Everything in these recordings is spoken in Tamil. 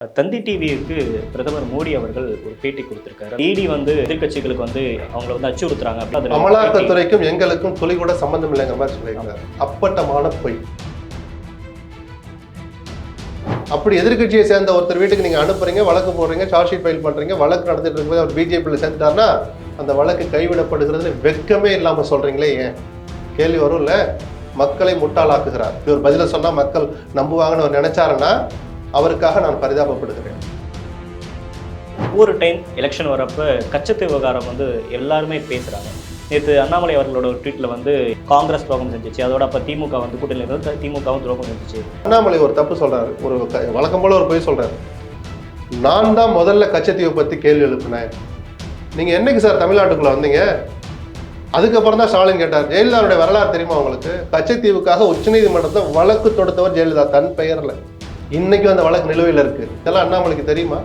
தந்தி டிவிக்கு பிரதமர் மோடி அவர்கள் ஒரு பேட்டி கொடுத்திருக்காரு. இடி எதிர்க்கட்சிகளுக்கு அவங்கள அச்சுறுத்துறாங்க. அமலாக்கத்துறைக்கும் எங்களுக்கும் துளி கூட சம்பந்தம் இல்லைங்கிற மாதிரி சொல்லியிருக்காரு. அப்பட்டமான பொய். அப்படி எதிர்கட்சியை சேர்ந்த ஒருத்தர் வீட்டுக்கு நீங்க அனுப்புறீங்க, வழக்கு போடுறீங்க, சார்ஜ் ஷீட் ஃபைல் பண்றீங்க, வழக்கு நடந்துட்டு இருக்கும்போது அவர் பிஜேபியில் சேர்ந்துட்டாருன்னா அந்த வழக்கு கைவிடப்படுகிறது வெட்கமே இல்லாம சொல்றீங்களே ஏன்? கேள்வி வரும்ல. மக்களை முட்டாளாக்குகிறார். இவர் பதில சொன்னா மக்கள் நம்புவாங்கன்னு அவர் நினைச்சாருன்னா அவருக்காக நான் பரிதாபப்படுகிறேன். ஒவ்வொரு டைம் எலெக்ஷன் வரப்ப கச்சத்து விவகாரம் எல்லாருமே பேசுறாங்க. நேற்று அண்ணாமலை அவர்களோட ஒரு ட்வீட்ல காங்கிரஸ் துரோகம் செஞ்சிச்சு, அதோட அப்ப திமுக கூட்டணியில் இருந்து திமுகவும் துரோகம் செஞ்சிச்சு. அண்ணாமலை ஒரு தப்பு சொல்றாரு, ஒரு வழக்கம் போல ஒரு பொய் சொல்றாரு. நான் தான் முதல்ல கச்சத்தீவை பத்தி கேள்வி எழுப்பினேன். நீங்க என்னைக்கு சார் தமிழ்நாட்டுக்குள்ள வந்தீங்க? அதுக்கப்புறம் தான் ஸ்டாலின் கேட்டார். ஜெயலலிதாவுடைய வரலாறு தெரியுமா உங்களுக்கு? கச்சத்தீவுக்காக உச்சநீதிமன்றத்தை வழக்கு தொடுத்தவர் ஜெயலலிதா தன் பெயர்ல. இன்னைக்கு அந்த வழக்கு நிலுவையில் இருக்கு. இதெல்லாம் அண்ணாமலைக்கு தெரியுமா?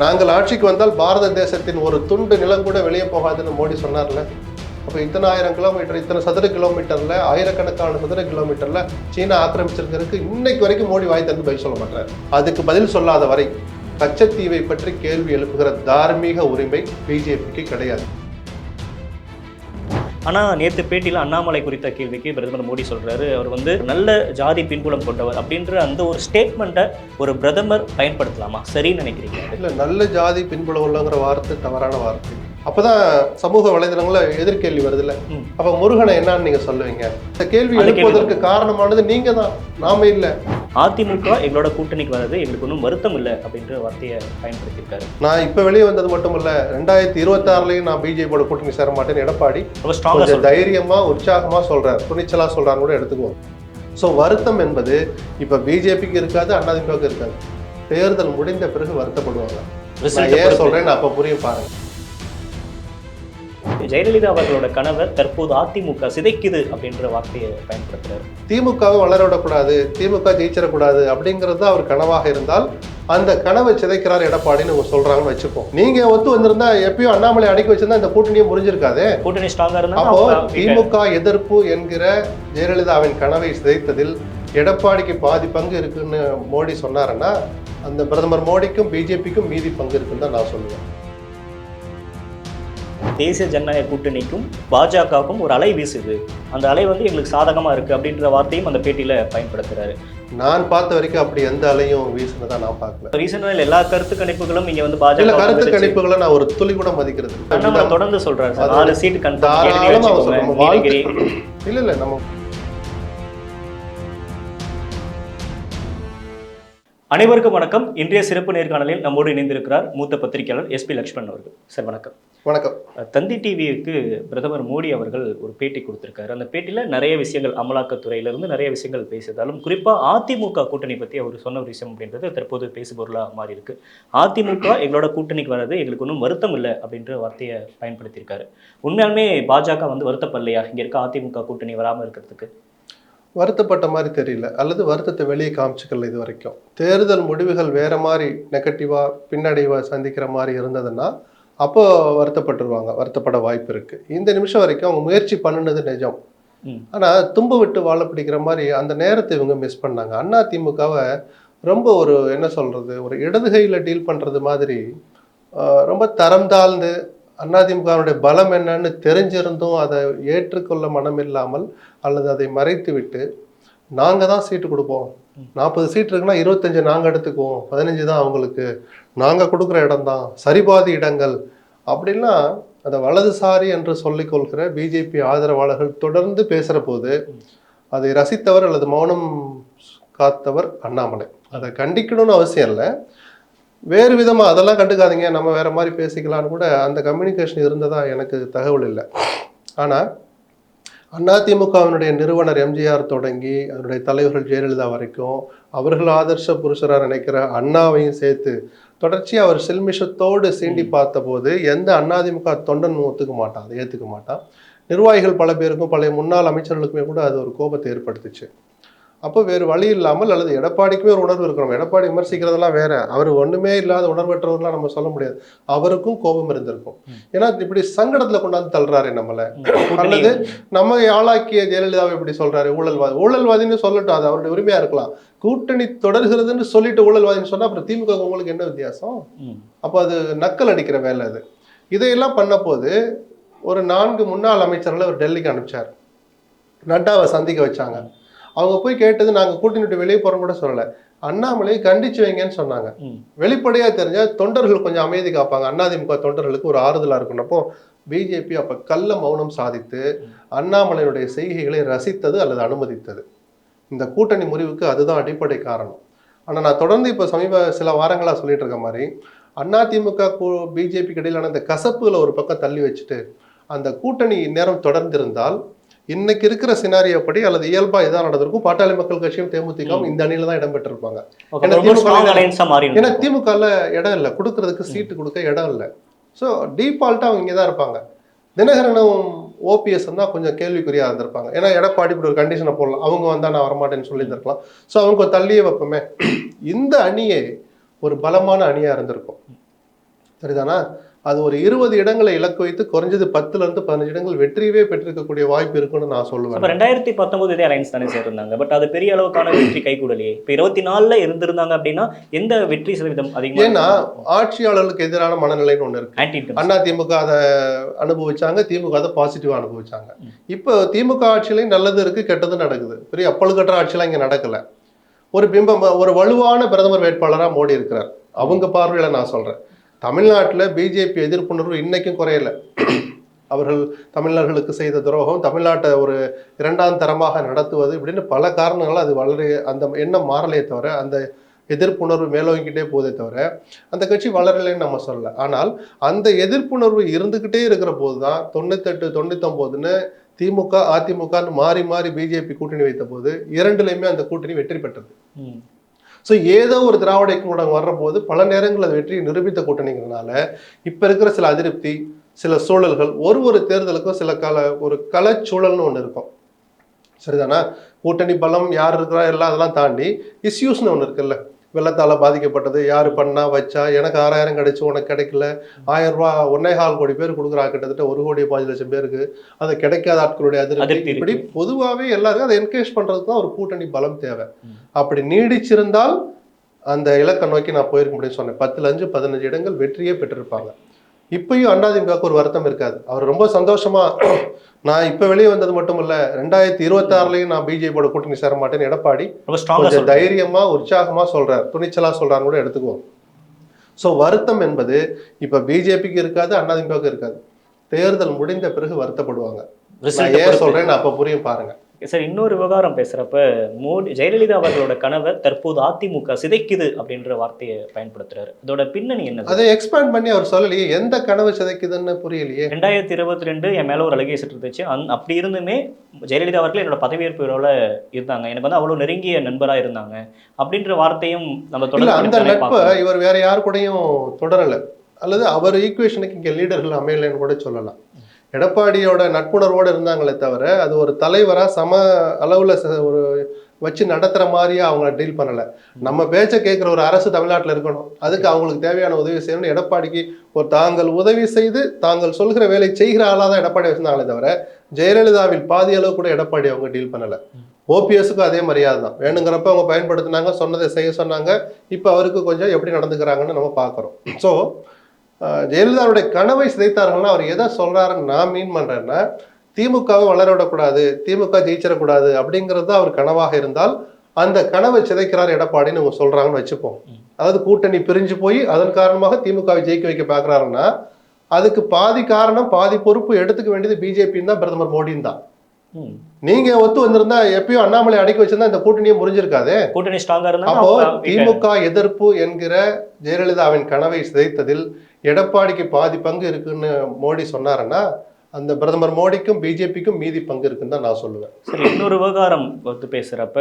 நாங்கள் ஆட்சிக்கு வந்தால் பாரத தேசத்தின் ஒரு துண்டு நிலம் கூட வெளியே போகாதுன்னு மோடி சொன்னார்ல. அப்போ இத்தனை 1000 கிலோமீட்டர், இத்தனை சதுர கிலோமீட்டர்ல, ஆயிரக்கணக்கான சதுர கிலோமீட்டர்ல சீனா ஆக்கிரமிச்சிருக்கிறதுக்கு இன்னைக்கு வரைக்கும் மோடி வாய் தந்து பதில் சொல்ல மாட்டார். அதுக்கு பதில் சொல்லாத வரை கச்சத்தீவை பற்றி கேள்வி எழுப்புகிற தார்மீக உரிமை பிஜேபிக்கு கிடையாது. ஆனால் நேற்று பேட்டியில் அண்ணாமலை குறித்த கேள்விக்கு பிரதமர் மோடி சொல்கிறாரு, அவர் நல்ல ஜாதி பின்புலம் கொண்டவர் அப்படின்ற அந்த ஒரு ஸ்டேட்மெண்ட்டை ஒரு பிரதமர் பயன்படுத்தலாமா? சரின்னு நினைக்கிறீங்க? இல்லை, நல்ல ஜாதி பின்புலம் உள்ளங்கிற வார்த்தை தவறான வார்த்தை. அப்போதான் சமூக வலைதளங்கள எதிர்கேள்வி வருதுல்ல. அப்போ முருகனை என்னன்னு நீங்கள் சொல்லுவீங்க? இந்த கேள்வி எழுப்புவதற்கு காரணமானது நீங்கள் தான், நாம இல்லை. அதிமுக எங்களோட கூட்டணிக்கு வர்றது எங்களுக்கு ஒன்றும் வருத்தம் இல்லை அப்படின்ற வார்த்தையை பயன்படுத்தியிருக்காரு. நான் இப்போ வெளியே வந்தது மட்டும் இல்லை, 2026 நான் பிஜேபியோட கூட்டணி சேர மாட்டேன்னு எடப்பாடி தைரியமா உற்சாகமா சொல்றாரு, துணிச்சலா சொல்றான்னு கூட எடுத்துக்குவோம். ஸோ வருத்தம் என்பது இப்போ பிஜேபிக்கு இருக்காது, அதிமுகவுக்கு இருக்காது. தேர்தல் முடிந்த பிறகு வருத்தப்படுவாங்க. நான் ஏன் சொல்றேன்னு அப்போ புரியும் பாருங்க. ஜெயலலிதா அவர்களோட கணவர் தற்போது அதிமுக சிதைக்குது அப்படின்ற வார்த்தையை பயன்படுத்துறாரு. திமுகவை வளரவிடக்கூடாது, திமுக ஜெயிச்சிடக்கூடாது அப்படிங்கிறது அவர் கனவாக இருந்தால் அந்த கனவை சிதைக்கிறார் எடப்பாடின்னு சொல்றாங்கன்னு வச்சுப்போம். நீங்க ஒத்து வந்திருந்தா எப்பயும் அண்ணாமலை அடக்கி வச்சிருந்தா இந்த கூட்டணியை முறிஞ்சிருக்காது. கூட்டணி ஸ்ட்ராங்கா இருந்தா அப்போ திமுக எதிர்ப்பு என்கிற ஜெயலலிதாவின் கனவை சிதைத்ததில் எடப்பாடிக்கு பாதி பங்கு இருக்குன்னு மோடி சொன்னாருன்னா அந்த பிரதமர் மோடிக்கும் பிஜேபிக்கும் மீதி பங்கு இருக்குன்னு தான் நான் சொல்லுவேன். தேசிய ஜனநாயக கூட்டணிக்கும் பாஜகவுக்கும் ஒரு அலை வீசுது, அந்த அலை எங்களுக்கு சாதகமா இருக்கு அப்படின்ற வார்த்தையும் அந்த பேட்டியில பயன்படுத்துறாரு. நான் பார்த்த வரைக்கும் அப்படி எந்த அலையும் வீசுனதா நான் பார்க்கல. ரீசனா எல்லா கருத்து கணிப்புகளும் இங்க பாஜக கருத்து கணிப்புகளை நான் ஒரு துளி கூட மதிக்கிறது. நம்ம தொடர்ந்து சொல்றாரு 4 சீட் கன்ஃபார்ம். இல்ல நம்ம அனைவருக்கும் வணக்கம். இன்றைய சிறப்பு நேர்காணலில் நம்மோடு இணைந்திருக்கிறார் மூத்த பத்திரிகையாளர் எஸ்பி லக்ஷ்மண் அவர்கள். சார் வணக்கம். வணக்கம். தந்தி டிவிக்கு பிரதமர் மோடி அவர்கள் ஒரு பேட்டி கொடுத்திருக்காரு. அந்த பேட்டியில் நிறைய விஷயங்கள், அமலாக்கத்துறையிலிருந்து நிறைய விஷயங்கள் பேசியதாலும் குறிப்பாக அதிமுக கூட்டணி பற்றி அவர் சொன்ன ஒரு விஷயம் அப்படின்றது தற்போது பேசுபொருளாக மாறி இருக்கு. அதிமுக எங்களோட கூட்டணிக்கு வர்றது எங்களுக்கு ஒன்றும் வருத்தம் இல்லை அப்படின்ற வார்த்தையை பயன்படுத்தியிருக்காரு. உண்மையாலுமே பாஜக வருத்தப்படலையா இங்கே இருக்க அதிமுக கூட்டணி வராமல் இருக்கிறதுக்கு? வருத்தப்பட்ட மாதிரி தெரியல, அல்லது வருத்தத்தை வெளியே காமிச்சுக்கல. இது வரைக்கும் தேர்தல் முடிவுகள் வேற மாதிரி நெகட்டிவா பின்னடைவா சந்திக்கிற மாதிரி இருந்ததுன்னா அப்போ வருத்தப்பட்டுருவாங்க, வருத்தப்பட வாய்ப்பு இருக்கு. இந்த நிமிஷம் வரைக்கும் அவங்க முயற்சி பண்ணினது நிஜம். ஆனா தும்பு விட்டு வாழ பிடிக்கிற மாதிரி அந்த நேரத்தை இவங்க மிஸ் பண்ணாங்க. அதிமுகவை ரொம்ப ஒரு என்ன சொல்றது, ஒரு இடதுகையில டீல் பண்றது மாதிரி ரொம்ப தரம் தாழ்ந்து, அதிமுகவுடைய பலம் என்னன்னு தெரிஞ்சிருந்தும் அதை ஏற்றுக்கொள்ள மனம் இல்லாமல் அல்லது அதை மறைத்து விட்டு நாங்கள் தான் சீட்டு கொடுப்போம், 40 சீட் இருக்குன்னா 25 நாங்கள் எடுத்துக்குவோம், 15 தான் அவங்களுக்கு, நாங்கள் கொடுக்குற இடம் தான் சரிபாதி இடங்கள் அப்படின்லாம் அதை வலதுசாரி என்று சொல்லிக்கொள்கிற பிஜேபி ஆதரவாளர்கள் தொடர்ந்து பேசுகிற போது அதை ரசித்தவர் அல்லது மௌனம் காத்தவர் அண்ணாமலை. அதை கண்டிக்கணும்னு அவசியம் இல்லை, வேறு விதமாக அதெல்லாம் கண்டுக்காதீங்க, நம்ம வேற மாதிரி பேசிக்கலான்னு கூட அந்த கம்யூனிகேஷன் இருந்ததா எனக்கு தகவல் இல்லை. ஆனால் அதிமுகவினுடைய நிறுவனர் எம்ஜிஆர் தொடங்கி அதனுடைய தலைவர்கள் ஜெயலலிதா வரைக்கும் அவர்கள் ஆதர்ஷ புருஷராக நினைக்கிற அண்ணாவையும் சேர்த்து தொடர்ச்சியாக அவர் செல்மிஷத்தோடு சீண்டி பார்த்த போது எந்த அதிமுக தொண்டன் ஒத்துக்க மாட்டான், அதை ஏற்றுக்க மாட்டான். நிர்வாகிகள் பல பேருக்கும் பழைய முன்னாள் அமைச்சர்களுக்குமே கூட அது ஒரு கோபத்தை ஏற்படுத்துச்சு. அப்போ வேறு வழி இல்லாமல், அல்லது எடப்பாடிக்குமே ஒரு உணர்வு இருக்கணும். எடப்பாடி விமர்சிக்கிறதெல்லாம் வேற, அவர் ஒண்ணுமே இல்லாத உணர்வற்றவர்லாம் நம்ம சொல்ல முடியாது. அவருக்கும் கோபம் இருந்திருக்கும். ஏன்னா இப்படி சங்கடத்துல கொண்டாந்து தள்ளுறாரு நம்மள. அல்லது நம்ம ஆளாக்கிய ஜெயலலிதாவை இப்படி சொல்றாரு ஊழல்வாதின்னு சொல்லட்டும், அது அவருடைய உரிமையா இருக்கலாம். கூட்டணி தொடர்கிறதுன்னு சொல்லிட்டு ஊழல்வாதின்னு சொன்னா அப்புறம் திமுக உங்களுக்கு என்ன வித்தியாசம்? அப்போ அது நக்கல் அடிக்கிற வேலை அது. இதையெல்லாம் பண்ண போது ஒரு 4 முன்னாள் அமைச்சர்களை அவர் டெல்லிக்கு அனுப்பிச்சார். நட்டாவை சந்திக்க வச்சாங்க. அவங்க போய் கேட்டது, நாங்கள் கூட்டணி விட்டு வெளியே போறோம் கூட சொல்லலை, அண்ணாமலை கண்டிச்சு வைங்கன்னு சொன்னாங்க. வெளிப்படையா தெரிஞ்சா தொண்டர்கள் கொஞ்சம் அமைதி காப்பாங்க, அதிமுக தொண்டர்களுக்கு ஒரு ஆறுதலா இருக்குன்னப்போ பிஜேபி அப்ப கள்ள மௌனம் சாதித்து அண்ணாமலையுடைய செய்கைகளை ரசித்தது அல்லது அனுமதித்தது. இந்த கூட்டணி முறிவுக்கு அதுதான் அடிப்படை காரணம். ஆனா நான் தொடர்ந்து இப்ப சில வாரங்களா சொல்லிட்டு இருக்க மாதிரி அதிமுக பிஜேபிக்கு இடையிலான இந்த கசப்புகளை ஒரு பக்கம் தள்ளி வச்சுட்டு அந்த கூட்டணி நேரம் தொடர்ந்திருந்தால் இன்னைக்கு இருக்கிற சினாரியோ படி அல்லது இயல்பா இதான் நடந்திருக்கும். பாட்டாளி மக்கள் கட்சியும் தேமுதிகவும் இந்த அணியில தான் இடம்பெற்றிருப்பாங்க. ஏன்னா திமுகல இடம் இல்லை, கொடுக்கறதுக்கு சீட்டு கொடுக்க இடம் இல்லை. ஸோ டீஃபால்ட்டா அவங்க இங்கே தான் இருப்பாங்க. தினகரனும் ஓபிஎஸ் தான் கொஞ்சம் கேள்விக்குறியா இருந்திருப்பாங்க. ஏன்னா எடப்பாடி இப்படி ஒரு கண்டிஷனை போடலாம், அவங்க வந்தா நான் வரமாட்டேன்னு சொல்லியிருந்திருக்கலாம். ஸோ அவங்க தள்ளியே வைப்போமே. இந்த அணியே ஒரு பலமான அணியா இருந்திருக்கும், சரிதானா? அது ஒரு 20 இடங்களை இலக்கு வைத்து குறைஞ்சது 10ல இருந்து 15 இடங்கள் வெற்றியவே பெற்றிருக்கக்கூடிய வாய்ப்பு இருக்குன்னு நான் சொல்லுவேன். 2019 இதே அலைன்ஸ் தானே சேர்ந்தாங்க, பட் அது பெரிய அளவுக்கான வெற்றி கைகூடலையே. இப்போ 24ல இருந்திருந்தாங்க அப்படின்னா எந்த வெற்றி சதவீதம் அதிகமாக? ஏன்னா ஆட்சியாளர்களுக்கு எதிரான மனநிலைன்னு ஒண்ணு இருக்கு. அதிமுக அதை அனுபவிச்சாங்க, திமுக அதை பாசிட்டிவா அனுபவிச்சாங்க. இப்போ திமுக ஆட்சியிலையும் நல்லது இருக்கு, கெட்டது நடக்குது. பெரிய அப்பழுக்கற்ற ஆட்சியெல்லாம் இங்க நடக்கல. ஒரு பிம்பம், ஒரு வலுவான பிரதமர் வேட்பாளரா மோடி இருக்கிறார். அவங்க பார்வையில நான் சொல்றேன், தமிழ்நாட்டில் பிஜேபி எதிர்ப்புணர்வு இன்னைக்கும் குறையல. அவர்கள் தமிழர்களுக்கு செய்த துரோகம், தமிழ்நாட்டை ஒரு 2ஆம் தரமாக நடத்துவது இப்படின்னு பல காரணங்கள் அது அந்த எண்ணம் மாறலையே தவிர, அந்த எதிர்ப்புணர்வு மேலோங்கிட்டே போதே தவிர அந்த கட்சி வளரலைன்னு நம்ம சொல்லல. ஆனால் அந்த எதிர்ப்புணர்வு இருந்துகிட்டே இருக்கிற போது தான் 98 99ன்னு திமுக அதிமுகன்னு மாறி மாறி பிஜேபி கூட்டணி வைத்த போது 2லையுமே அந்த கூட்டணி வெற்றி பெற்றது. ஸோ ஏதோ ஒரு திராவிட இயக்கம் வர்ற போது பல நேரங்கள் அது வெற்றியை நிரூபித்த கூட்டணிங்கிறதுனால இப்போ இருக்கிற சில அதிருப்தி, சில சூழல்கள், ஒரு தேர்தலுக்கும் சில ஒரு கலச்சூழல்னு ஒன்று இருக்கும், சரிதானா? கூட்டணி பலம் யார் இருக்கிறா எல்லாம் அதெல்லாம் தாண்டி இஸ்யூஸ்னு ஒன்று இருக்குல்ல. வெள்ளத்தால் பாதிக்கப்பட்டது, யார் பண்ணா வச்சா, எனக்கு 6000 கிடைச்சு உனக்கு கிடைக்கல, 1000 ரூபா 1.25 கோடி பேர் கொடுக்குறா, கிட்டத்தட்ட 1,15,00,000 பேருக்கு அது கிடைக்காத ஆட்களுடைய அதிருப்தி, இப்படி பொதுவாகவே எல்லாருக்கும் அதை என்கரேஜ் பண்றதுக்கு தான் ஒரு கூட்டணி பலம் தேவை. அப்படி நீடிச்சிருந்தால் அந்த இலக்கை நோக்கி நான் போயிருக்க முடியும்னு சொன்னேன். 10ல் 5 15 இடங்கள் வெற்றியே பெற்றிருப்பாங்க. இப்பயும் அதிமுகவுக்கு ஒரு வருத்தம் இருக்காது. அவர் ரொம்ப சந்தோஷமா, நான் இப்ப வெளியே வந்தது மட்டும் இல்ல, 2026லயும் நான் பிஜேபியோட கூட்டணி சேர மாட்டேன்னு எடப்பாடி கொஞ்சம் தைரியமா உற்சாகமா சொல்றாரு, துணிச்சலா சொல்றாரு கூட எடுத்துக்குவோம். சோ வருத்தம் என்பது இப்ப பிஜேபிக்கு இருக்காது, அதிமுகவுக்கு இருக்காது. தேர்தல் முடிந்த பிறகு வருத்தப்படுவாங்க. ஏன் சொல்றேன்னு அப்ப புரியும் பாருங்க. சார், இன்னொரு விவகாரம் பேசுறப்ப ஜெயலலிதா அவர்களோட கனவை தற்போது அதிமுக சிதைக்குது அப்படின்ற வார்த்தையை பயன்படுத்துறாரு. அதோட பின்னணி என்ன? அதை எக்ஸ்பேண்ட் பண்ணி அவர் சொல்லலையே, எந்த கனவு சிதைக்குதுன்னு புரியலையே. 2022 என் மேல ஒரு அலிகேஷன் இருந்துச்சு. அப்படி இருந்துமே ஜெயலலிதா அவர்கள் என்னோட பதவியேற்பு விழாவில் இருந்தாங்க, எனக்கு வந்து அவ்வளவு நெருங்கிய நண்பரா இருந்தாங்க அப்படின்ற வார்த்தையும் நம்ம தொடர்ந்து. அந்த நட்பை இவர் வேற யாரு கூடயும் தொடரல, அல்லது அவர் ஈக்குவேஷனுக்கு இங்க லீடர்கள் அமையலைன்னு கூட சொல்லலாம். எடப்பாடியோட நட்புணர்வோடு இருந்தாங்களே தவிர அது ஒரு தலைவராக சம அளவில் ஒரு வச்சு நடத்துகிற மாதிரியா அவங்கள டீல் பண்ணலை. நம்ம பேச்சை கேட்குற ஒரு அரசு தமிழ்நாட்டில் இருக்கணும், அதுக்கு அவங்களுக்கு தேவையான உதவி செய்யணும்னு எடப்பாடிக்கு ஒரு தாங்கள் உதவி செய்து தாங்கள் சொல்கிற வேலை செய்கிற ஆளாக தான் எடப்பாடி வச்சிருந்தாங்களே தவிர ஜெயலலிதாவில் பாதி அளவு கூட எடப்பாடி அவங்க டீல் பண்ணலை. ஓபிஎஸ்க்கும் அதே மரியாதை தான், வேணுங்கிறப்ப அவங்க பயன்படுத்தினாங்க, சொன்னதை செய்ய சொன்னாங்க. இப்போ அவருக்கு கொஞ்சம் எப்படி நடந்துக்கிறாங்கன்னு நம்ம பார்க்குறோம். ஸோ ஜெயலலிதாவுடைய கனவை சிதைத்தார்கள்னா அவர் எதை சொல்றாருன்னு நான் மீன் பண்றேன்னா, திமுகவை வளர விடக்கூடாது, திமுக ஜெயிச்சிடக்கூடாது அப்படிங்கிறது தான் அவர் கனவாக இருந்தால் அந்த கனவை சிதைக்கிறார் எடப்பாடின்னு அவங்க சொல்றாங்கன்னு வச்சுப்போம். அதாவது கூட்டணி பிரிஞ்சு போய் அதன் காரணமாக திமுகவை ஜெயிக்க வைக்க பார்க்குறாருன்னா அதுக்கு பாதி காரணம் பாதி பொறுப்பு எடுத்துக்க வேண்டியது பிஜேபின்னு தான், பிரதமர் மோடின்னு தான். நீங்க ஒத்து வந்திருந்தா எப்பயும் அண்ணாமலை அடக்கி வச்சிருந்தா இந்த கூட்டணியை முறிஞ்சிருக்காது. கூட்டணி ஸ்ட்ராங்கா இருந்தா. அப்போ திமுக எதிர்ப்பு என்கிற ஜெயலலிதாவின் கனவை சிதைத்ததில் எடப்பாடிக்கு பாதி பங்கு இருக்குன்னு மோடி சொன்னாருன்னா அந்த பிரதமர் மோடிக்கும் பிஜேபிக்கும் மீதி பங்கு இருக்குன்னு தான் நான் சொல்லுவேன். சரி, இன்னொரு விவகாரம் வந்து பேசுறப்ப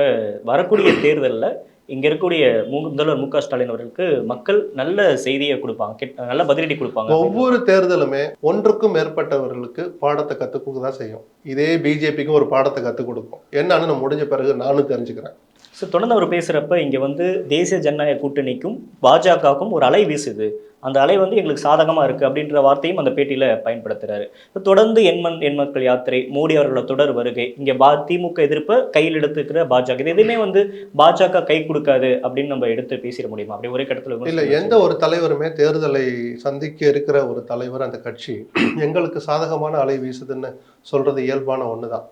வரக்கூடிய தேர்தலில் இங்க இருக்கக்கூடிய முதல்வர் மு க ஸ்டாலின் அவர்களுக்கு மக்கள் நல்ல செய்தியை கொடுப்பாங்க, நல்ல பதிலடி கொடுப்பாங்க. ஒவ்வொரு தேர்தலுமே ஒன்றுக்கும் மேற்பட்டவர்களுக்கு பாடத்தை கற்றுக் கொடுக்க தான் செய்யும். இதே பிஜேபிக்கும் ஒரு பாடத்தை கற்றுக் கொடுக்கும். என்னன்னு முடிஞ்ச பிறகு நானும் தெரிஞ்சுக்கிறேன். ஸோ தொடர்ந்து அவர் பேசுகிறப்ப இங்கே வந்து தேசிய ஜனநாயக கூட்டணிக்கும் பாஜகவுக்கும் ஒரு அலை வீசுது, அந்த அலை வந்து எங்களுக்கு சாதகமாக இருக்குது அப்படின்ற வார்த்தையும் அந்த பேட்டியில் பயன்படுத்துகிறாரு. தொடர்ந்து எண் மக்கள் யாத்திரை, மோடி அவர்களோட தொடர் வருகை, இங்கே திமுக எதிர்ப்பை கையில் எடுத்துக்கிற பாஜக, இது எதுவுமே வந்து பாஜக கை கொடுக்காது அப்படின்னு நம்ம எடுத்து பேசிட முடியுமா? அப்படி ஒரே கடத்தில் இல்லை, எந்த ஒரு தலைவருமே தேர்தலை சந்திக்க இருக்கிற ஒரு தலைவர் அந்த கட்சி எங்களுக்கு சாதகமான அலை வீசுதுன்னு சொல்றது இயல்பான ஒன்று தான்.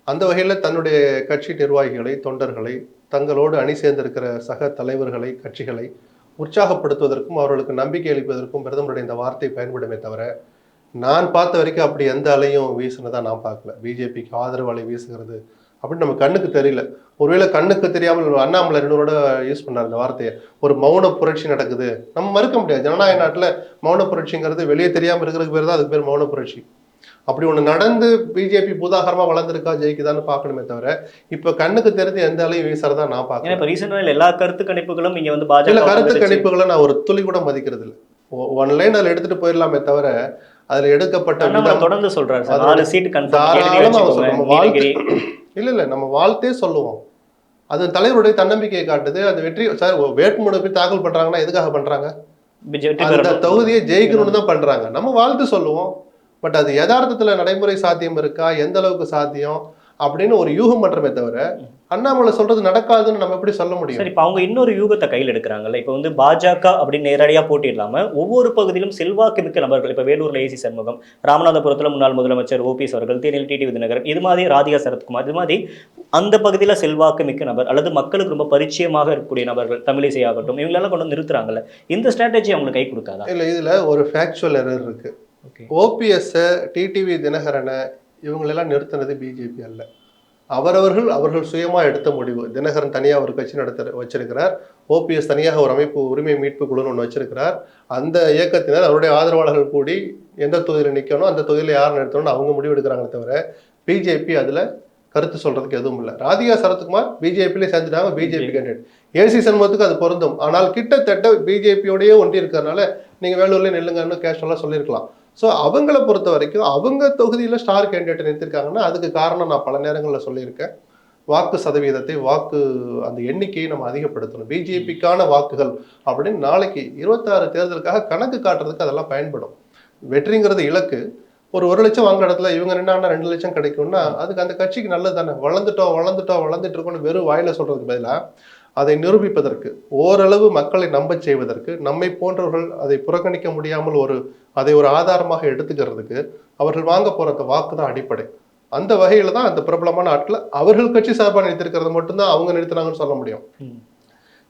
அந்த வகையில் தன்னுடைய கட்சி நிர்வாகிகளை, தொண்டர்களை, தங்களோடு அணி சேர்ந்திருக்கிற சக தலைவர்களை, கட்சிகளை உற்சாகப்படுத்துவதற்கும் அவர்களுக்கு நம்பிக்கை அளிப்பதற்கும் பிரதமருடைய இந்த வார்த்தை பயன்படுமே தவிர, நான் பார்த்த வரைக்கும் அப்படி எந்த அலையும் வீசுனதா நான் பார்க்கல. பிஜேபிக்கு ஆதரவு அலை வீசுகிறது அப்படின்னு நம்ம கண்ணுக்கு தெரியல. ஒருவேளை கண்ணுக்கு தெரியாமல் அண்ணாமலை 2 யூஸ் பண்ணார் இந்த வார்த்தையை, ஒரு மௌன புரட்சி நடக்குது. நம்ம மறுக்க முடியாது, ஜனநாயக நாட்டில் மௌன புரட்சிங்கிறது வெளியே தெரியாமல் இருக்கிறதுக்கு பேர் தான், அதுக்கு பேர் மௌன புரட்சி. அப்படி ஒன்று நடந்து பிஜேபி பூதாகரமாக வளர்ந்துருக்கா, ஜெயிக்குதான்னு பார்க்கணுமே தவிர இப்போ கண்ணுக்கு தெரிஞ்சு எந்த அலையும் வீசுறதா நான் பார்க்கறேன். இப்போ ரீசெண்டாக எல்லா கருத்து கணிப்புகளும் இங்கே வந்து பாஜக கருத்து கணிப்புகளை நான் ஒரு துளி கூட மதிக்கிறது இல்லை. ஒன்லைன் அதில் எடுத்துட்டு போயிடலாமே தவிர அதில் எடுக்கப்பட்ட தொடர்ந்து சொல்றாரு இல்ல நம்ம வாழ்த்தே சொல்லுவோம். அது தலைவருடைய தன்னம்பிக்கையை காட்டுது. அது வெற்றி சார், வேட்புமனு போய் தாக்கல் பண்றாங்கன்னா எதுக்காக பண்றாங்க? அந்த தொகுதியை ஜெயிக்கணும்னு தான் பண்றாங்க. நம்ம வாழ்த்து சொல்லுவோம். பட் அது யதார்த்தத்துல நடைமுறை சாத்தியம் இருக்கா, எந்த அளவுக்கு சாத்தியம் அப்படின்னு ஒரு யூகம் பண்றமே தவிர அண்ணாமலை சொல்றது நடக்காதுன்னு நம்ம எப்படி சொல்ல முடியும்? சரி, இப்போ அவங்க இன்னொரு யூகத்தை கையில் எடுக்கிறாங்கல்ல. இப்போ வந்து பாஜக அப்படின்னு நேரடியாக போட்டியிடாம ஒவ்வொரு பகுதியிலும் செல்வாக்கு மிக்க நபர்கள், இப்போ வேலூர்ல ஏசி சண்முகம், ராமநாதபுரத்தில் முன்னாள் முதலமைச்சர் ஓபிஎஸ் அவர்கள், தேனியில் டிடி விதிநகரன், இது மாதிரி ராதிகா சரத்குமார், இது மாதிரி அந்த பகுதியில் செல்வாக்கு மிக்க நபர் அல்லது மக்களுக்கு ரொம்ப பரிச்சயமாக இருக்கக்கூடிய நபர்கள், தமிழிசை ஆகட்டும், இவங்களெல்லாம் கொண்டு வந்து நிறுத்துறாங்கல்ல. இந்த ஸ்ட்ராட்டஜி அவங்களுக்கு கை கொடுக்காதா? இல்லை, இதுல ஒரு ஃபேக்சுவல் எரர் இருக்கு. ஓபிஎஸ், டிடிவி தினகரனை இவங்களெல்லாம் நிறுத்தினது பிஜேபி அல்ல. அவர்கள் சுயமா எடுத்த முடிவு. தினகரன் தனியாக ஒரு கட்சி வச்சிருக்கிறார். ஓபிஎஸ் தனியாக ஒரு அமைப்பு, உரிமை மீட்பு குழுன்னு ஒன்று வச்சிருக்கிறார். அந்த இயக்கத்தினர் அவருடைய ஆதரவாளர்கள் கூடி எந்த தொகுதியில் நிற்கணும், அந்த தொகுதியில் யார் நிறுத்தணும்னு அவங்க முடிவு எடுக்கிறாங்களே தவிர பிஜேபி அதுல கருத்து சொல்றதுக்கு எதுவும் இல்லை. ராதிகா சரத்குமார் பிஜேபியிலே சேர்ந்துட்டாங்க, பிஜேபி கேண்டிடேட். ஏசி சண்முகத்துக்கு அது பொருந்தும். ஆனால் கிட்டத்தட்ட பிஜேபியோடயே ஒன்றி இருக்கிறதுனால நீங்க வேலூர்ல நெல்லுங்கன்னு கேஷுவலா சொல்லியிருக்கலாம். ஸோ அவங்கள பொறுத்த வரைக்கும் அவங்க தொகுதியில் ஸ்டார் கேண்டிடேட் நிறுத்திருக்காங்கன்னா அதுக்கு காரணம் நான் பல நேரங்களில் சொல்லியிருக்கேன். வாக்கு சதவீதத்தை, அந்த எண்ணிக்கையை நம்ம அதிகப்படுத்தணும். பிஜேபிக்கான வாக்குகள் அப்படின்னு நாளைக்கு 26 தேர்தலுக்காக கணக்கு காட்டுறதுக்கு அதெல்லாம் பயன்படும். வெற்றிங்கிறது இலக்கு. ஒரு 1 லட்சம் வாங்குற இடத்துல இவங்க நின்னா 2 லட்சம் கிடைக்கும்னா அதுக்கு அந்த கட்சிக்கு நல்லது தானே. வளர்ந்துட்டு இருக்கோம்னு வெறும் வாயில சொல்றதுக்கு பதிலாக அதை நிரூபிப்பதற்கு, ஓரளவு மக்களை நம்ப செய்வதற்கு, நம்மை போன்றவர்கள் அதை புறக்கணிக்க முடியாமல் அதை ஒரு ஆதாரமாக எடுத்துக்கிறதுக்கு அவர்கள் வாங்க போற வாக்கு தான் அடிப்படை. அந்த வகையில தான் அந்த பிரபலமான ஆட்களை அவர்கள் கட்சி சார்பாக நிறுத்திருக்கிறது மட்டும்தான் அவங்க நிறுத்தினாங்கன்னு சொல்ல முடியும்.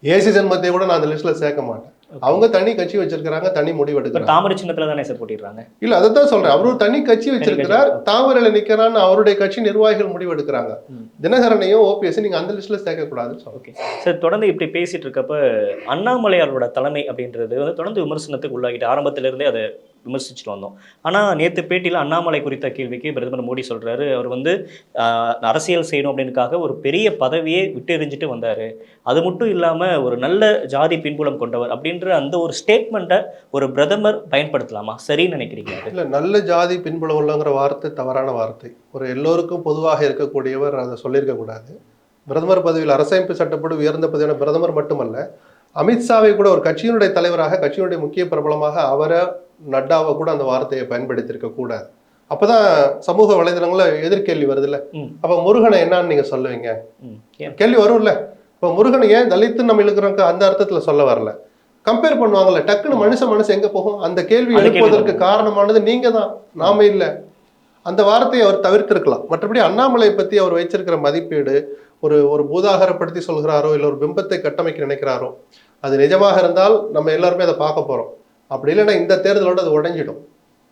ஏசி ஜன்மத்தை கூட நான் அந்த லிஸ்ட்ல சேர்க்க மாட்டேன். அவங்க தனி கட்சி வச்சிருக்கிறாங்க, தனி முடிவு எடுக்கிறாங்க. தாமரை சின்னத்துல தானே சார் போட்டிடுறாங்க. இல்ல, அதான் சொல்றேன். அவரு தனி கட்சி வச்சிருக்கிறார், தாமரையில நிக்கிறான்னு அவருடைய கட்சி நிர்வாகிகள் முடிவு எடுக்கிறாங்க. தினகரனையும் ஓபிஎஸ் நீங்க அந்த லிஸ்ட்ல சேர்க்க கூடாதுன்னு சொல்றேன். சார், தொடர்ந்து இப்படி பேசிட்டு இருக்கப்ப அண்ணாமலையாரோட தலைமை அப்படின்றது வந்து தொடர்ந்து விமர்சனத்துக்கு உள்ளாகிட்டு ஆரம்பத்திலிருந்தே அதை விமர்சிச்சுட்டு வந்தோம். ஆனால் நேற்று பேட்டியில் அண்ணாமலை குறித்த கேள்விக்கு பிரதமர் மோடி சொல்கிறாரு, அவர் வந்து அரசியல் செய்யணும் அப்படின்னுக்காக ஒரு பெரிய பதவியே விட்டு எறிஞ்சிட்டு வந்தார், அது மட்டும் இல்லாமல் ஒரு நல்ல ஜாதி பின்புலம் கொண்டவர் அப்படின்ற அந்த ஒரு ஸ்டேட்மெண்ட்டை ஒரு பிரதமர் பயன்படுத்தலாமா? சரின்னு நினைக்கிறீங்க? இல்லை, நல்ல ஜாதி பின்புலம் உள்ளங்கிற வார்த்தை தவறான வார்த்தை. ஒரு எல்லோருக்கும் பொதுவாக இருக்கக்கூடியவர் அதை சொல்லியிருக்கக்கூடாது. பிரதமர் பதவியில் அரசமைப்பு சட்டப்படி உயர்ந்த பதவியான பிரதமர் மட்டுமல்ல, அமித்ஷாவை கூட ஒரு கட்சியினுடைய தலைவராக, கட்சியினுடைய முக்கிய பிரபலமாக அவரை, நட்டாவை கூட அந்த வார்த்தையை பயன்படுத்தியிருக்க கூடாது. அப்பதான் சமூக வலைதளங்கள்ல எதிர்கேள்வி வருது இல்ல, அப்ப முருகனை என்னன்னு நீங்க சொல்லுவீங்க? கேள்வி வரும்ல. இப்ப முருகனை ஏன் தலித்து நம்ம இழுக்கிறோம் அந்த அர்த்தத்துல சொல்ல வரல, கம்பேர் பண்ணுவாங்கல்ல, டக்குன்னு மனுஷன் எங்க போகும்? அந்த கேள்வி எழுப்புவதற்கு காரணமானது நீங்க தான், நாம இல்லை. அந்த வார்த்தையை அவர் தவிர்த்திருக்கலாம். மற்றபடி அண்ணாமலை பத்தி அவர் வைச்சிருக்கிற மதிப்பீடு, ஒரு பூதாகரப்படுத்தி சொல்கிறாரோ இல்லை ஒரு பிம்பத்தை கட்டமைக்க நினைக்கிறாரோ, அது நிஜமாக இருந்தால் நம்ம எல்லாருமே அதை பார்க்க போறோம். அப்படி இல்லைன்னா இந்த தேர்தலோடு அது உடைஞ்சிடும்.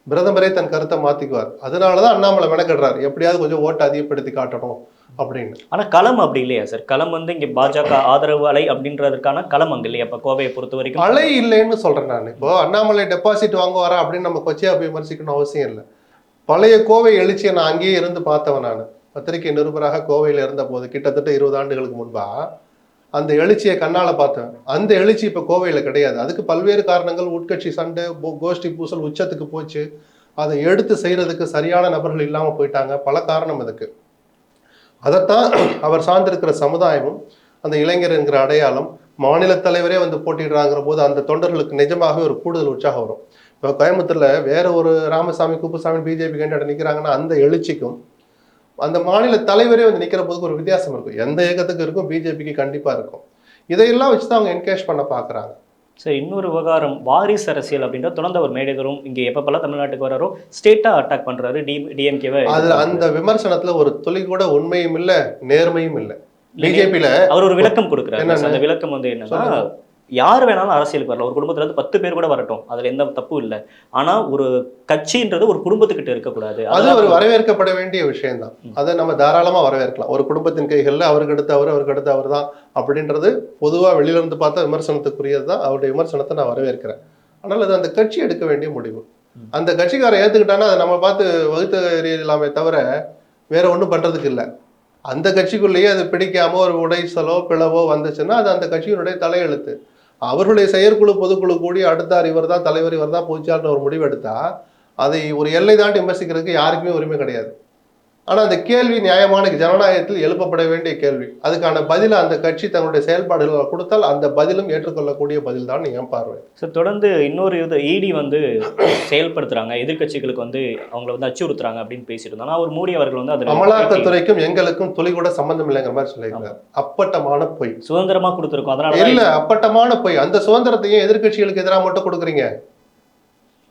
பிரதமரே தன் கருத்தை மாத்திக்குவார். அதனாலதான் அண்ணாமலை மெனக்கடுறாரு, எப்படியாவது கொஞ்சம் ஓட்டை அதிகப்படுத்தி காட்டணும் அப்படின்னு. ஆனா களம் அப்படி இல்லையா சார்? களம் வந்து இங்க பாஜக ஆதரவு அலை அப்படின்றதுக்கான களம் அங்க இல்லையா? இப்ப கோவையை பொறுத்த வரைக்கும் அலை இல்லைன்னு சொல்றேன் நான். இப்போ அண்ணாமலை டெபாசிட் வாங்குவாரா அப்படின்னு நம்ம கொச்சியா போய் விமர்சிக்கணும் அவசியம் இல்லை. பழைய கோவை எழுச்சியை நான் அங்கேயே இருந்து பார்த்தவன். நான் பத்திரிகை நிருபராக கோவையில் இருந்த போது கிட்டத்தட்ட 20 ஆண்டுகளுக்கு முன்பா அந்த எழுச்சியை கண்ணால பார்த்தேன். அந்த எழுச்சி இப்ப கோவையில கிடையாது. அதுக்கு பல்வேறு காரணங்கள், உட்கட்சி சண்டை, கோஷ்டி பூசல் உச்சத்துக்கு போச்சு. அதை எடுத்து செய்யறதுக்கு சரியான நபர்கள் இல்லாம போயிட்டாங்க. பல காரணம் அதுக்கு. அதைத்தான் அவர் சார்ந்திருக்கிற சமுதாயமும் அந்த இளைஞர் என்கிற அடையாளம், மாநில தலைவரே வந்து போட்டிடுறாங்கிற போது அந்த தொண்டர்களுக்கு நிஜமாகவே ஒரு கூடுதல் உற்சாகம் வரும். இப்போ கோயம்புத்தூர்ல வேற ஒரு ராமசாமி குப்புசாமி பிஜேபி கேண்டிடேட் நிற்கிறாங்கன்னா அந்த எழுச்சிக்கும் அந்த மாநில தலைவரே வந்து நிற்கிற போதுக்கு ஒரு வித்தியாசம் இருக்கும். எந்த இயக்கத்துக்கு இருக்கும், பிஜேபிக்கு கண்டிப்பா இருக்கும். இதையெல்லாம் வச்சு தான் அவங்க என்கேஜ் பண்ண பாக்குறாங்க. சரி, இன்னொரு விவகாரம் வாரிசு அரசியல் அப்படின்ற தொடர்ந்து அவர் மேடைதோறும் இங்கே எப்பப்பெல்லாம் தமிழ்நாட்டுக்கு வராரோ ஸ்டேட்டா அட்டாக் பண்றாரு, டிஎம்கேவை. அது அந்த விமர்சனத்துல ஒரு துளி கூட உண்மையும் இல்ல, நேர்மையும் இல்ல. பிஜேபியில அவர் ஒரு விளக்கம் கொடுக்குறாரு. என்னன்னு? அந்த விளக்கம் வந்து என்னன்னா, சொல்லுங்க. யார் வேணாலும் அரசியலுக்கு வரலாம், ஒரு குடும்பத்துல இருந்து 10 பேர் கூட வரட்டும், அதுல எந்த தப்பும் இல்லை. ஆனா ஒரு கட்சின்றது ஒரு குடும்பத்துக்கிட்ட இருக்கக்கூடாது. அது ஒரு வரவேற்கப்பட வேண்டிய விஷயம்தான். அதை நம்ம தாராளமா வரவேற்கலாம். ஒரு குடும்பத்தின் கைகள்ல அவருக்கு அடுத்து அவருக்கு அடுத்து அவர் தான் அப்படின்றது பொதுவா வெளியில இருந்து பார்த்தா விமர்சனத்துக்குரியது தான். அவருடைய விமர்சனத்தை நான் வரவேற்கிறேன். ஆனால் அது அந்த கட்சி எடுக்க வேண்டிய முடிவு. அந்த கட்சிக்காரன் ஏத்துக்கிட்டானா அதை நம்ம பார்த்து வகுத்து எறியலாமே தவிர வேற ஒன்றும் பண்றதுக்கு இல்லை. அந்த கட்சிக்குள்ளேயே அது பிடிக்காம ஒரு உடைசலோ பிளவோ வந்துச்சுன்னா அது அந்த கட்சியினுடைய தலையெழுத்து. அவர்களுடைய செயற்குழு பொதுக்குழு கூடி அடுத்தார் இவர் தான் தலைவர், இவர் தான் பொதுச்சாளர்னு ஒரு முடிவு எடுத்தா அதை ஒரு எல்லை தாண்டி விமர்சிக்கிறதுக்கு யாருக்குமே உரிமை கிடையாது. ஆனா அந்த கேள்வி நியாயமான ஜனநாயகத்தில் எழுப்பப்பட வேண்டிய கேள்வி. அதுக்கான பதில அந்த கட்சி தங்களுடைய செயல்பாடுகளை கொடுத்தால் அந்த பதிலும் ஏற்றுக்கொள்ளக்கூடிய பதில் தான் என் பார்வை. சார், தொடர்ந்து இன்னொரு இது இடி வந்து செயல்படுத்துறாங்க, எதிர்க்கட்சிகளுக்கு வந்து அவங்களை வந்து அச்சுறுத்துறாங்க அப்படின்னு பேசிட்டு இருந்தாங்க. அவர் மோடி அவர்கள் வந்து அதில் அமலாக்கத்துறைக்கும் எங்களுக்கும் துளி கூட சம்பந்தம் இல்லைங்கிற மாதிரி சொல்லியிருக்காரு. அப்பட்டமான பொய். சுதந்திரமா கொடுத்துருக்கோம், அதனால இல்ல, அப்பட்டமான பொய். அந்த சுதந்திரத்தையும் எதிர்க்கட்சிகளுக்கு எதிராக மட்டும் கொடுக்குறீங்க.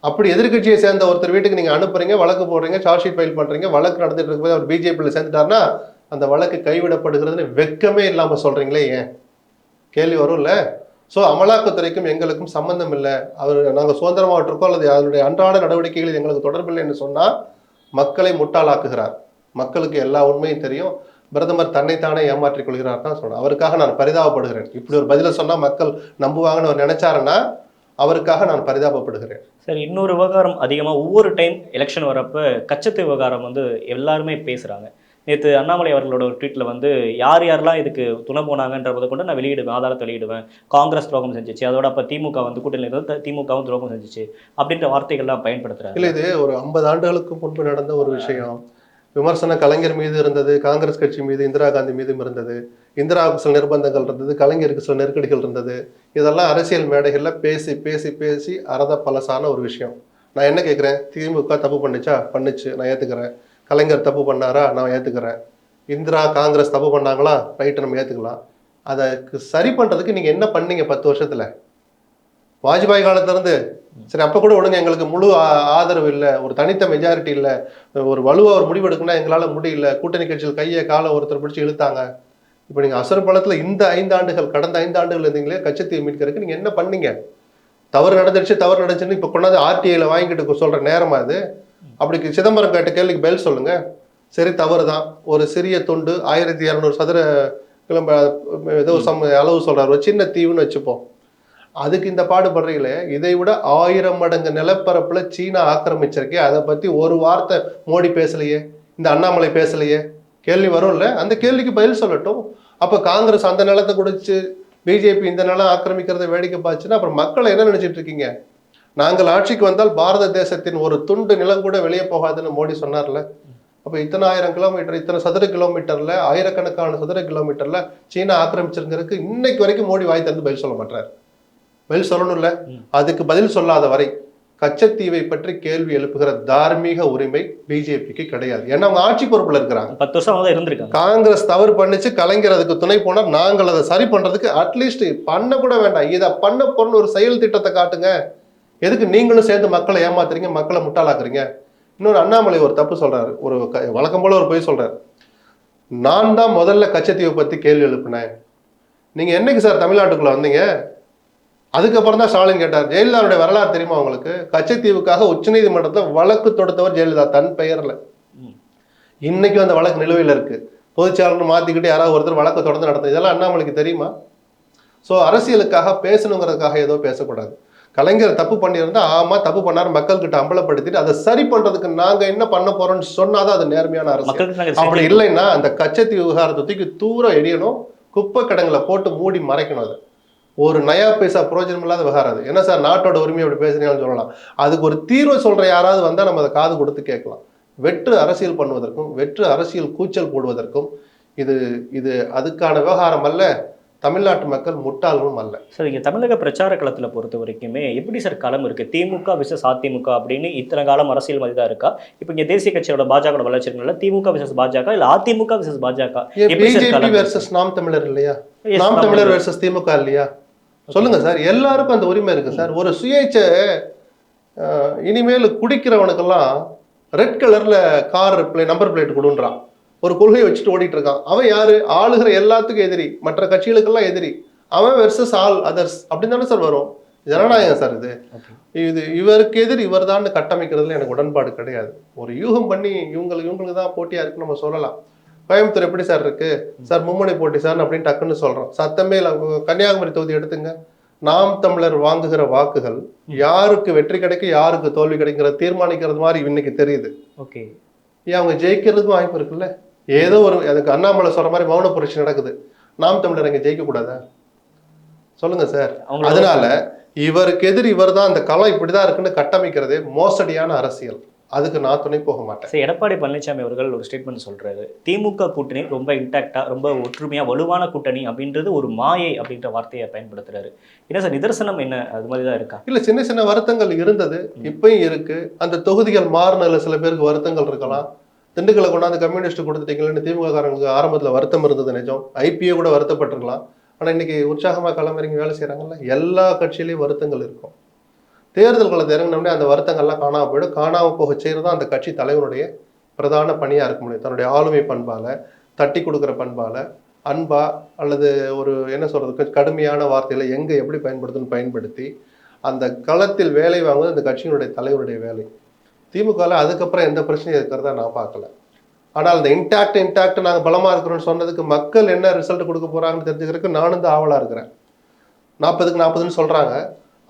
அப்படி எதிர்க்கட்சியை சேர்ந்த ஒருத்தர் வீட்டுக்கு நீங்க அனுப்புறீங்க, வழக்கு போடுறீங்க, சார்ஜ் ஷீட் ஃபைல் பண்றீங்க, வழக்கு நடந்துட்டு இருக்கும்போது அவர் பிஜேபியில் சேர்ந்துட்டாருன்னா அந்த வழக்கு கைவிடப்படுகிறதுன்னு வெக்கமே இல்லாம சொல்றீங்களே, ஏன்? கேள்வி வரும்ல. ஸோ அமலாக்கத்துறைக்கும் எங்களுக்கும் சம்பந்தம் இல்லை, அவர் நாங்கள் சுதந்திரமா இருக்கோம் அல்லது அதனுடைய அன்றாட நடவடிக்கைகளில் எங்களுக்கு தொடர்பில்லைன்னு சொன்னா மக்களை முட்டாளாக்குகிறார். மக்களுக்கு எல்லா உண்மையும் தெரியும். பிரதமர் தன்னைத்தானே ஏமாற்றிக் கொள்கிறார் தான் சொல்றேன். அவருக்காக நான் பரிதாபப்படுகிறேன். இப்படி ஒரு பதில சொன்னா மக்கள் நம்புவாங்கன்னு அவர் நினைச்சாருன்னா அவருக்காக நான் பரிதாபப்படுகிறேன். சரி, இன்னொரு விவகாரம் அதிகமாக ஒவ்வொரு டைம் எலெக்ஷன் வரப்போ கச்சத்து விவகாரம் வந்து எல்லாருமே பேசுகிறாங்க. நேற்று அண்ணாமலை அவர்களோட ஒரு ட்வீட்டில் வந்து யார் யாரெல்லாம் இதுக்கு துணை போனாங்கன்றதை கொண்டு நான் வெளியிடுவேன், ஆதாரத்தை வெளியிடுவேன். காங்கிரஸ் துரோகம் செஞ்சிச்சு, அதோட அப்போ திமுக வந்து கூட்டணியில் இருந்து திமுகவும் துரோகம் செஞ்சிச்சு அப்படின்ற வார்த்தைகள்லாம் பயன்படுத்துறாங்க. இல்லை, இது ஒரு 50 ஆண்டுகளுக்கு முன்பு நடந்த ஒரு விஷயம். விமர்சனம் கலைஞர் மீது இருந்தது, காங்கிரஸ் கட்சி மீது, இந்திரா காந்தி மீதும் இருந்தது. இந்திராவுக்கு சில நிர்பந்தங்கள் இருந்தது, கலைஞருக்கு சில நெருக்கடிகள் இருந்தது. இதெல்லாம் அரசியல் மேடைகளில் பேசி பேசி பேசி அறத பலசான ஒரு விஷயம். நான் என்ன கேட்குறேன், திமுக தப்பு பண்ணுச்சா? பண்ணுச்சு, நான் ஏற்றுக்கிறேன். கலைஞர் தப்பு பண்ணாரா? நான் ஏற்றுக்கிறேன். இந்திரா காங்கிரஸ் தப்பு பண்ணாங்களா? ரைட்டு, நம்ம ஏற்றுக்கலாம். அதுக்கு சரி பண்ணுறதுக்கு நீங்கள் என்ன பண்ணீங்க 10 வருஷத்தில்? வாஜ்பாய் காலத்திலேருந்து சரி, அப்போ கூட விடுங்க, எங்களுக்கு முழு ஆதரவு இல்லை, ஒரு தனித்த மெஜாரிட்டி இல்லை, ஒரு வலுவாக ஒரு முடிவு எடுக்கணும்னா எங்களால் முடியல, கூட்டணி கட்சியில் கையை காலை ஒருத்தர் பிடிச்சி இழுத்தாங்க. இப்போ நீங்கள் அசுர பலத்தில் இந்த 5 ஆண்டுகள், கடந்த 5 ஆண்டுகள் இருந்தீங்களே கட்சியை மீட்கிறதுக்கு நீங்கள் என்ன பண்ணீங்க? தவறு நடந்துச்சுன்னு இப்போ கொண்டாந்து ஆர்டிஐயில் வாங்கிட்டு சொல்கிற நேரமா அது? அப்படி சிதம்பரம் கேட்ட கேள்விக்கு பதில் சொல்லுங்க. சரி, தவறு தான். ஒரு சிறிய துண்டு 1200 சதுர கிலோமீட்டர் ஏதோ அளவு சொல்கிறார், ஒரு சின்ன தீவுன்னு வச்சுப்போம். அதுக்கு இந்த பாடுபடுறீங்களே, இதை விட 1000 மடங்கு நிலப்பரப்புல சீனா ஆக்கிரமிச்சிருக்கே, அதை பத்தி ஒரு வார்த்தை மோடி பேசலையே, இந்த அண்ணாமலை பேசலையே. கேள்வி வரும்ல, அந்த கேள்விக்கு பதில் சொல்லட்டும். அப்ப காங்கிரஸ் அந்த நிலத்தை குடிச்சு பிஜேபி இந்த நிலம் ஆக்கிரமிக்கிறத வேடிக்கை பார்த்துச்சுன்னா அப்புறம் மக்களை என்ன நினைச்சிட்டு இருக்கீங்க? நாங்கள் ஆட்சிக்கு வந்தால் பாரத தேசத்தின் ஒரு துண்டு நிலம் கூட வெளியே போகாதுன்னு மோடி சொன்னார்ல. அப்ப இத்தனை 1000 கிலோமீட்டர், இத்தனை சதுர கிலோமீட்டர்ல, ஆயிரக்கணக்கான சதுர கிலோமீட்டர்ல சீனா ஆக்கிரமிச்சிருக்கிறதுக்கு இன்னைக்கு வரைக்கும் மோடி வாய் தந்து பதில் சொல்ல மாட்டாரு. பதில் சொல்லணும்ல. அதுக்கு பதில் சொல்லாத வரை கச்சத்தீவை பற்றி கேள்வி எழுப்புகிற தார்மீக உரிமை பிஜேபிக்கு கிடையாது. ஏன்னா அவங்க ஆட்சி பொறுப்புல இருக்கிறாங்க. 10 வருஷம் இருந்திருக்காங்க. காங்கிரஸ் தவறு பண்ணிச்சு, கலைஞர் அதுக்கு துணை போனா நாங்கள் அதை சரி பண்றதுக்கு அட்லீஸ்ட் பண்ண கூட வேண்டாம், இதை பண்ண போறன்னு ஒரு செயல் திட்டத்தை காட்டுங்க. எதுக்கு நீங்களும் சேர்ந்து மக்களை ஏமாத்துறீங்க, மக்களை முட்டாளாக்குறீங்க? இன்னொரு அண்ணாமலை ஒரு தப்பு சொல்றாரு, ஒரு வழக்கம் போல ஒரு பொய் சொல்றாரு. நான் தான் முதல்ல கச்சத்தீவை பத்தி கேள்வி எழுப்பினேன். நீங்க என்னைக்கு சார் தமிழ்நாட்டுக்குள்ள வந்தீங்க? அதுக்கப்புறம் தான் ஸ்டாலின் கேட்டார். ஜெயலலிதாவுடைய வரலாறு தெரியுமா உங்களுக்கு? கச்சத்தீவுக்காக உச்சநீதிமன்றத்தில் வழக்கு தொடுத்தவர் ஜெயலலிதா தன் பெயர்ல. இன்னைக்கு அந்த வழக்கு நிலுவையில் இருக்கு. பொதுச்சாளர் மாத்திக்கிட்டு யாராவது ஒருத்தர் வழக்கு தொடர்ந்து நடத்தும். இதெல்லாம் அண்ணாமலைக்கு தெரியுமா? ஸோ அரசியலுக்காக பேசணுங்கிறதுக்காக ஏதோ பேசக்கூடாது. கலைஞர் தப்பு பண்ணியிருந்தா ஆமா தப்பு பண்ணாரு, மக்கள்கிட்ட அம்பலப்படுத்திட்டு அதை சரி பண்றதுக்கு நாங்க என்ன பண்ண போறோம்னு சொன்னாதான் அது நேர்மையான அரசியல். அப்படி இல்லைன்னா அந்த கச்சத்தீவு விவகாரத்தை தூக்கி தூரம் எரியணும், குப்பை கிடங்குல போட்டு மூடி மறைக்கணும். அது ஒரு நயா பைசா பிரயோஜனம் இல்லாத விவகாரம். அது என்ன சார் நாட்டோட உரிமை அப்படி பேசுறீங்கன்னு சொல்லலாம். அதுக்கு ஒரு தீர்வு சொல்ற யாராவது வந்தா நம்ம அதை காது கொடுத்து கேட்கலாம். வெற்று அரசியல் பண்ணுவதற்கும் வெற்று அரசியல் கூச்சல் போடுவதற்கும் இது அதுக்கான விவகாரம் அல்ல. தமிழ்நாட்டு மக்கள் முட்டாள்களும் அல்ல. சார் இங்கே தமிழக பிரச்சார களத்தில் பொறுத்த வரைக்குமே எப்படி சார் களம் இருக்குது? திமுக விசஸ் அதிமுக அப்படின்னு இத்தனை காலம் அரசியல் மாதிரி தான் இருக்கா? இப்போ இங்கே தேசிய கட்சியோட பாஜக வளர்ச்சி இருக்குல்ல, திமுக விசஸ் பாஜக இல்லை அதிமுக விசஸ் பாஜக, எப்படி சார் பிஜேபி களம் வெர்சஸ் நாம் தமிழர் இல்லையா? Yes, நாம் நாம் தமிழர் தமிழர். வெர்சஸ் திமுக இல்லையா? சொல்லுங்க சார், எல்லாருக்கும் அந்த உரிமை இருக்கு சார். ஒரு சுயேட்ச இனிமேல் குடிக்கிறவனுக்கெல்லாம் ரெட் கலர்ல கார் நம்பர் பிளேட் கொடுன்றான். ஒரு கொள்கையை வச்சுட்டு ஓடிட்டு இருக்கான். அவன் யாரு? ஆளுகிற எல்லாத்துக்கும் எதிரி, மற்ற கட்சிகளுக்கெல்லாம் எதிரி. அவன் வெர்சஸ் ஆல் அதர்ஸ் அப்படின்னு தானே சார் வரும். ஜனநாயகம் சார் இது. இது இவருக்கு எதிர் இவர் தான் கட்டமைக்கிறதுல எனக்கு உடன்பாடு கிடையாது. ஒரு யூகம் பண்ணி இவங்களுக்கு தான் போட்டியா இருக்குன்னு நம்ம சொல்லலாம். கோயம்புத்தூர் எப்படி சார் இருக்கு சார், மும்முனை போட்டி சார் அப்படின்னு டக்குன்னு சொல்றோம். சத்தமே இல்லை. கன்னியாகுமரி தொகுதி எடுத்துங்க. நாம் தமிழர் வாங்குகிற வாக்குகள் யாருக்கு வெற்றி கிடைக்கும் யாருக்கு தோல்வி கிடைக்கிற தீர்மானிக்கிறது மாதிரி இன்னைக்கு தெரியுது. ஓகே, ஏன் அவங்க ஜெயிக்கிறதுக்கும் வாய்ப்பு இருக்குல்ல? ஏதோ ஒரு அதுக்கு அண்ணாமலை சொல்ற மாதிரி மௌன புரட்சி நடக்குது. நாம் தமிழர் இங்க ஜெயிக்க கூடாதா? சொல்லுங்க சார். அதனால இவருக்கு எதிர் இவர் தான், அந்த களம் இப்படிதான் இருக்குன்னு கட்டமைக்கிறதே மோசடியான அரசியல். அதுக்கு நான் துணை போக மாட்டேன். சார் எடப்பாடி பழனிசாமி அவர்கள் ஒரு ஸ்டேட்மெண்ட் சொல்றாரு, திமுக கூட்டணி ரொம்ப இன்டாக்டா, ரொம்ப ஒற்றுமையா வலுவான கூட்டணி அப்படின்றது ஒரு மாயை அப்படின்ற வார்த்தையை பயன்படுத்துறாரு. என்ன சார் நிதர்சனம் என்ன அது மாதிரி தான் இருக்கா? இல்ல, சின்ன சின்ன வருத்தங்கள் இருந்தது, இப்பயும் இருக்கு. அந்த தொகுதிகள் மாறினதுல சில பேருக்கு வருத்தங்கள் இருக்கலாம். திண்டுக்கலை கொண்டாந்து கம்யூனிஸ்ட் கொடுத்துட்டீங்களேன்னு திமுக காரங்களுக்கு ஆரம்பத்துல வருத்தம் இருந்தது நிஜம். ஐபிஏ கூட வருத்தப்பட்டிருக்கலாம். ஆனா இன்னைக்கு உற்சாகமா களமிறங்கி வேலை செய்யறாங்கல்ல. எல்லா கட்சியிலையும் வருத்தங்கள் இருக்கும். தேர்தல் களத்தை இறங்கினோடனே அந்த வருத்தங்கள்லாம் காணாம போயிடும். காணாம போக செய்யறதுதான் அந்த கட்சி தலைவனுடைய பிரதான பணியா இருக்க முடியும். தன்னுடைய ஆளுமை பண்பால, தட்டி கொடுக்குற பண்பால, அன்பா அல்லது ஒரு என்ன சொல்றது கடுமையான வார்த்தைகளை எங்க எப்படி பயன்படுத்துன்னு பயன்படுத்தி அந்த களத்தில் வேலை வாங்குவது அந்த கட்சியினுடைய தலைவருடைய வேலை. திமுகவில் அதுக்கப்புறம் எந்த பிரச்சனையும் இருக்கிறதா நான் பார்க்கல. ஆனால் அந்த இன்டாக்ட் நாங்கள் பலமா இருக்கிறோம்னு சொன்னதுக்கு மக்கள் என்ன ரிசல்ட் கொடுக்க போறாங்கன்னு தெரிஞ்சுக்கிறதுக்கு நானும் தான் ஆவலா இருக்கிறேன். 40க்கு 40ன்னு சொல்றாங்க.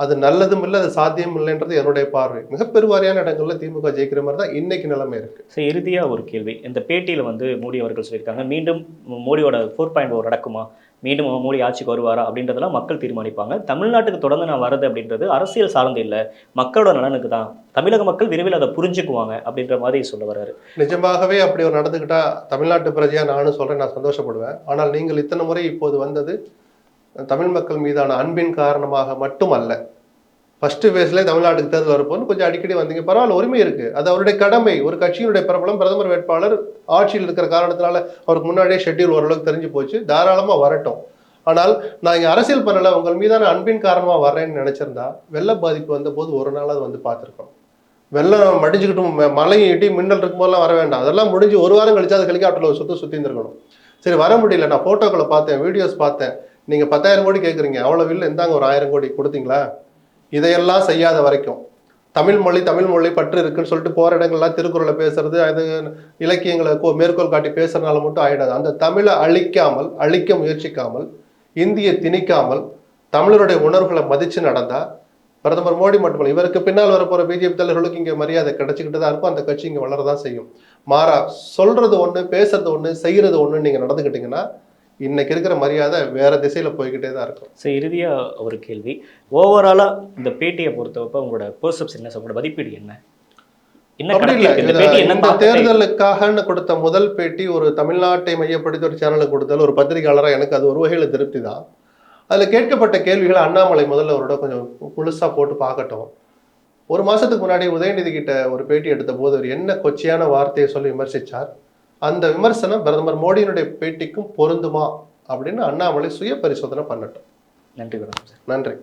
அது நல்லதும் இல்லை, அது சாத்தியம் இல்லைன்றது என்னுடைய பார்வை. மிக பெருவாரியான இடங்கள்ல திமுக ஜெயிக்கிற மாதிரி தான் இன்னைக்கு நிலைமை இருக்கு. சரி, இறுதியா ஒரு கேள்வி. இந்த பேட்டியில மோடி அவர்கள் சொல்லியிருக்காங்க, மீண்டும் மோடியோட 4.0 நடக்குமா, மீண்டும் மோடி ஆட்சிக்கு வருவாரா அப்படின்றதெல்லாம் மக்கள் தீர்மானிப்பாங்க. தமிழ்நாட்டுக்கு தொடர்ந்து நான் வரது அப்படின்றது அரசியல் சார்ந்து இல்லை, மக்களோட நலனுக்கு தான். தமிழக மக்கள் விரைவில் அதை புரிஞ்சுக்குவாங்க அப்படின்ற மாதிரி சொல்ல வர்றாரு. நிஜமாகவே அப்படி ஒரு நடந்துக்கிட்டா தமிழ்நாட்டு பிரஜையா நானும் சொல்றேன், நான் சந்தோஷப்படுவேன். ஆனால் நீங்கள் இத்தனை முறை இப்போது வந்தது தமிழ் மக்கள் மீதான அன்பின் காரணமாக மட்டும் அல்ல. ஃபர்ஸ்ட் ஃபேஸ்லேயே தமிழ்நாட்டுக்கு தேர்தல் வரப்போன்னு கொஞ்சம் அடிக்கடி வந்தீங்க, பரவாயில்ல, உரிமை இருக்கு. அது அவருடைய கடமை. ஒரு கட்சியினுடைய பிரபலம் பிரதமர் வேட்பாளர் ஆட்சியில் இருக்கிற காரணத்தினால அவருக்கு முன்னாடியே ஷெட்யூல் ஓரளவுக்கு தெரிஞ்சு போச்சு. தாராளமா வரட்டும். ஆனால் நான் இங்கே அரசியல் பண்ணல, உங்கள் மீதான அன்பின் காரணமா வர்றேன்னு நினைச்சிருந்தா வெள்ள பாதிப்பு வந்த போது ஒரு நாளாவது வந்து பார்த்துருக்கோம். வெள்ளம் மடிஞ்சுக்கிட்டும் மழையும் இடி மின்னல் இருக்கும்போதெல்லாம் வர வேண்டாம். அதெல்லாம் முடிஞ்சு ஒரு வாரம் கழிச்சு அது ஹெலிகாப்டர்ல சுற்றி இருந்திருக்கணும். சரி, வர முடியல. நான் போட்டோக்களை பார்த்தேன், வீடியோஸ் பார்த்தேன். நீங்க 10,000 கோடி கேட்குறீங்க, அவ்வளவு இல்லை, இருந்தாங்க ஒரு 1000 கோடி கொடுத்தீங்களா? இதையெல்லாம் செய்யாத வரைக்கும் தமிழ் மொழி பற்று இருக்குன்னு சொல்லிட்டு போற இடங்கள்லாம் திருக்குறளை பேசுறது, அது இலக்கியங்களை மேற்கோள் காட்டி பேசுறதுனால மட்டும் ஆயிடாது. அந்த தமிழை அழிக்க முயற்சிக்காமல், இந்தியை திணிக்காமல், தமிழருடைய உணர்வுகளை மதிச்சு நடந்தா பிரதமர் மோடி மட்டுமல்ல, இவருக்கு பின்னால் வரப்போற பிஜேபி தலைவர்களுக்கு இங்க மரியாதை கிடைச்சிக்கிட்டு தான் இருக்கும். அந்த கட்சி இங்க வளரதான் செய்யும். மாறா சொல்றது ஒண்ணு, பேசுறது ஒண்ணு, செய்யறது ஒண்ணு நீங்க நடந்துக்கிட்டீங்கன்னா இன்னைக்கு இருக்கிற மரியாதை வேற திசையில போய்கிட்டே தான் இருக்கும். சரி, இறுதியா ஒரு கேள்வி. ஓவராலா இந்த பேட்டியை பொறுத்தவரை உங்களோட பெர்செப்ஷன் என்ன, உங்களோட மதிப்பீடு என்ன? அப்படி இல்லை, இந்த தேர்தலுக்காக கொடுத்த முதல் பேட்டி ஒரு தமிழ்நாட்டை மையப்படுத்தி ஒரு சேனலுக்கு கொடுத்தாலும் ஒரு பத்திரிகையாளராக எனக்கு அது ஒரு வகையில திருப்தி தான். அதுல கேட்கப்பட்ட கேள்விகளை அண்ணாமலை முதல்ல அவரோட கொஞ்சம் முழுசா போட்டு பார்க்கட்டும். ஒரு மாசத்துக்கு முன்னாடி உதயநிதி கிட்ட ஒரு பேட்டி எடுத்த போது அவர் என்ன கொச்சையான வார்த்தையை சொல்லி விமர்சிச்சார், அந்த விமர்சனம் பிரதமர் மோடியினுடைய பேட்டிக்கும் பொருந்துமா அப்படின்னு அண்ணாமலை சுய பரிசோதனை பண்ணட்டும். நன்றி. நன்றி.